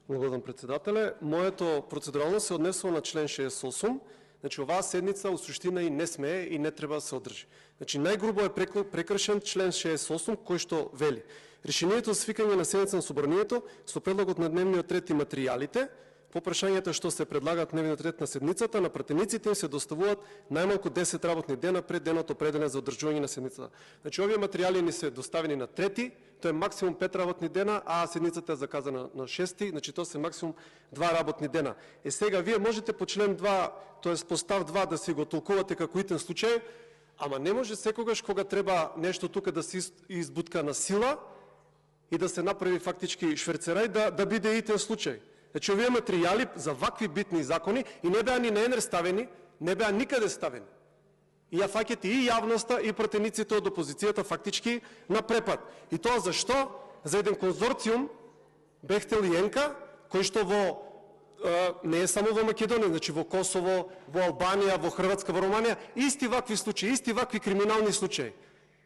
Благодарам, председателе. Моето процедурално се однесува на член 68. Значи, оваа седница у суштина и не смее и не треба да се одржи. Значи, најгрубо е прекршен член 68, кој што вели: решението за свикање на седница на собранието со предлогот на дневниот ред и материјалите по прашањата што се предлагаат дневниот ред на седницата, на пратениците им се доставуваат најмалку 10 работни дена пред денот определен за одржување на седницата. Значи, овие материјали ни се доставени на 3, тоа е максимум 5 работни дена, а седницата е заказана на 6, значи тоа се максимум 2 работни дена. Сега вие можете по член 2, тоест по став 2 да си го толкувате како итен случај, ама не може секогаш кога треба нешто тука да се избутка на сила и да се направи фактички шверцерај да биде итен случај. Значи, овие материјали за вакви битни закони и не беа ни на ЕНР ставени, не беа никаде ставени. И ја фаќате и јавноста, и пратениците од опозицијата фактички на препад. И тоа зашто? За еден конзорциум Бехтел и Енка, кој што не е само во Македонија, значи во Косово, во Албанија, во Хрватска, во Романија, исти вакви случаи, исти вакви криминални случаи.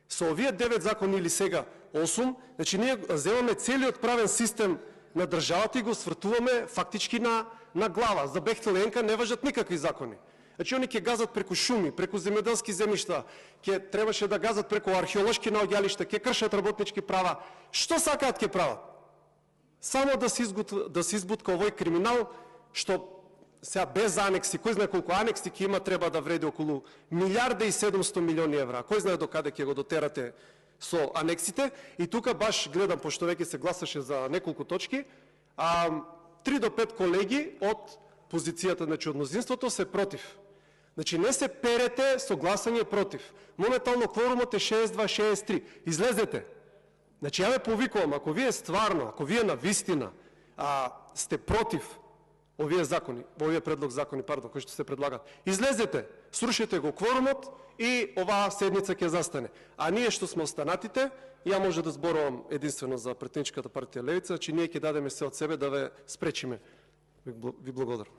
Со овие 9 закони или сега 8, значи ние земаме целиот правен систем на државата и го свртуваме фактички на глава. За Бехтел и Енка не важат никакви закони. Значи, они ќе газат преку шуми, преку земјоделски земјишта, ќе требаше да газат преку археолошки наоѓалишта, ќе кршат работнички права. Што сакаат ќе прават? Само да се избутка овој криминал, што сега без анекси, кој знае колку анекси ќе има, треба да вреди околу 1,7 евра. Кој знае до каде ќе го дотерате со анексите. И тука баш гледам, пошто веќе се гласаше за неколку точки, 3 до 5 колеги од позицијата, значи од мнозинството, се против. Значи, не се перете со гласање против. Моментално кворумот е 62-63. Излезете. Значи, ја ве повикувам, ако вие стварно, ако вие навистина сте против овие закони, овие предлог закони, кои што се предлагат, излезете, срушете го кворумот и оваа седница ќе застане. А ние што сме останатите, ја може да зборувам единствено за претеничката партија Левица, че ние ќе дадеме се од себе да ве спречиме. Ви благодарам.